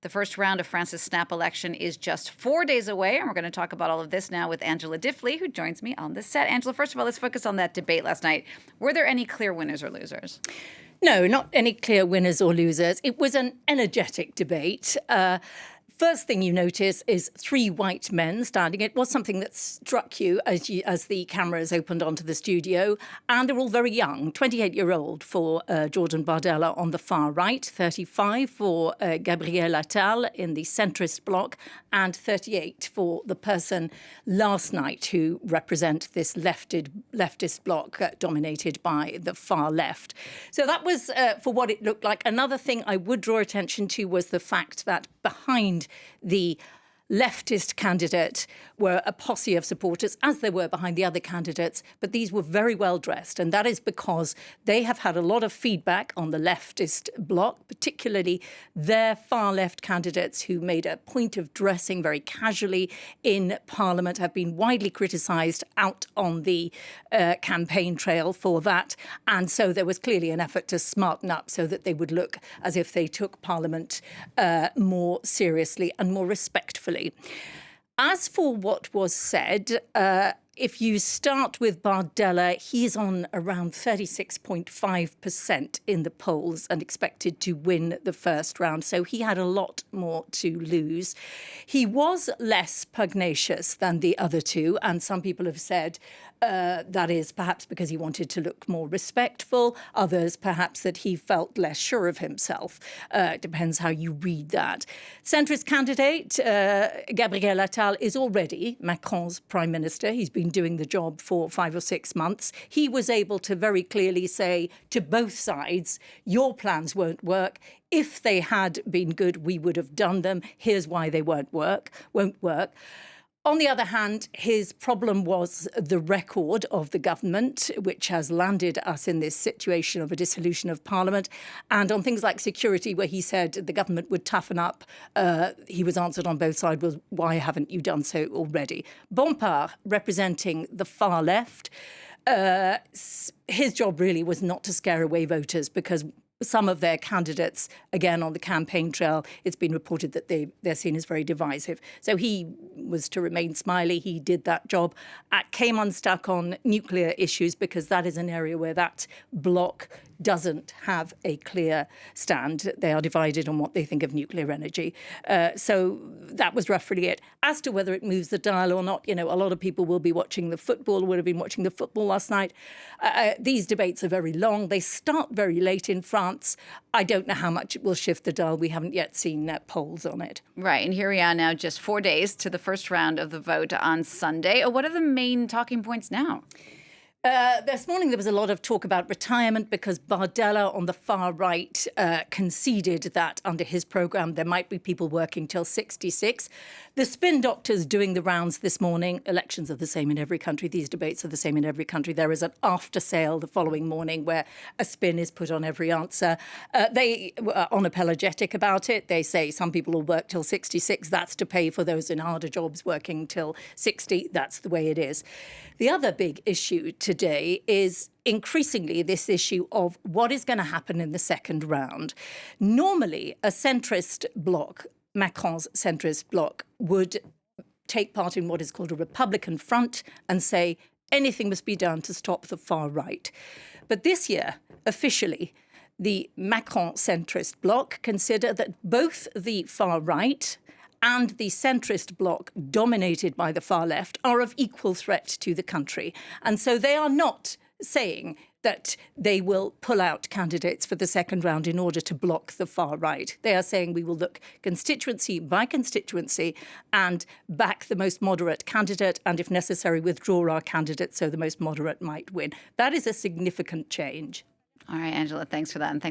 The first round of France's snap election is just 4 days away, and we're going to talk about all of this now with Angela Diffley, who joins me on the set. Angela, first of all, let's focus on that debate last night. Were there any clear winners or losers? No, not any clear winners or losers. It was an energetic debate. First thing you notice is three white men standing. It was something that struck you as the cameras opened onto the studio. And they're all very young, 28-year-old for Jordan Bardella on the far right, 35 for Gabriel Attal in the centrist bloc, and 38 for the person last night who represent this leftist bloc dominated by the far left. So that was for what it looked like. Another thing I would draw attention to was the fact that behind the leftist candidate were a posse of supporters, as there were behind the other candidates, but these were very well dressed. And that is because they have had a lot of feedback on the leftist bloc, particularly their far left candidates who made a point of dressing very casually in Parliament, have been widely criticised out on the campaign trail for that. And so there was clearly an effort to smarten up so that they would look as if they took Parliament more seriously and more respectfully. As for what was said, if you start with Bardella, he's on around 36.5% in the polls and expected to win the first round. So he had a lot more to lose. He was less pugnacious than the other two. And some people have said that is perhaps because he wanted to look more respectful. Others, perhaps that he felt less sure of himself. It depends how you read that. Centrist candidate Gabriel Attal is already Macron's prime minister. He's been doing the job for 5 or 6 months. He was able to very clearly say to both sides, your plans won't work. If they had been good, we would have done them. Here's why they won't work. On the other hand, his problem was the record of the government, which has landed us in this situation of a dissolution of Parliament. And on things like security, where he said the government would toughen up, he was answered on both sides was, why haven't you done so already? Bompard, representing the far left, his job really was not to scare away voters, because some of their candidates, again, on the campaign trail, it's been reported that they're seen as very divisive. So he was to remain smiley. He did that job. Came unstuck on nuclear issues, because that is an area where that bloc doesn't have a clear stand. They are divided on what they think of nuclear energy. So that was roughly it. As to whether it moves the dial or not, a lot of people will be watching the football, would have been watching the football last night. These debates are very long. They start very late in France. I don't know how much it will shift the dial. We haven't yet seen polls on it. Right. And here we are now, just 4 days to the first round of the vote on Sunday. What are the main talking points now? This morning there was a lot of talk about retirement, because Bardella on the far right conceded that under his programme there might be people working till 66. The spin doctors doing the rounds this morning. Elections are the same in every country. These debates are the same in every country. There is an after sale the following morning where a spin is put on every answer. They were unapologetic about it. They say some people will work till 66. That's to pay for those in harder jobs working till 60. That's the way it is. The other big issue today is increasingly this issue of what is going to happen in the second round. Normally, a centrist bloc, Macron's centrist bloc, would take part in what is called a Republican front and say anything must be done to stop the far right. But this year, officially, the Macron centrist bloc consider that both the far right and the centrist bloc dominated by the far left are of equal threat to the country. And so they are not saying that they will pull out candidates for the second round in order to block the far right. They are saying we will look constituency by constituency and back the most moderate candidate, and if necessary, withdraw our candidate so the most moderate might win. That is a significant change. All right, Angela, thanks for that. And thanks for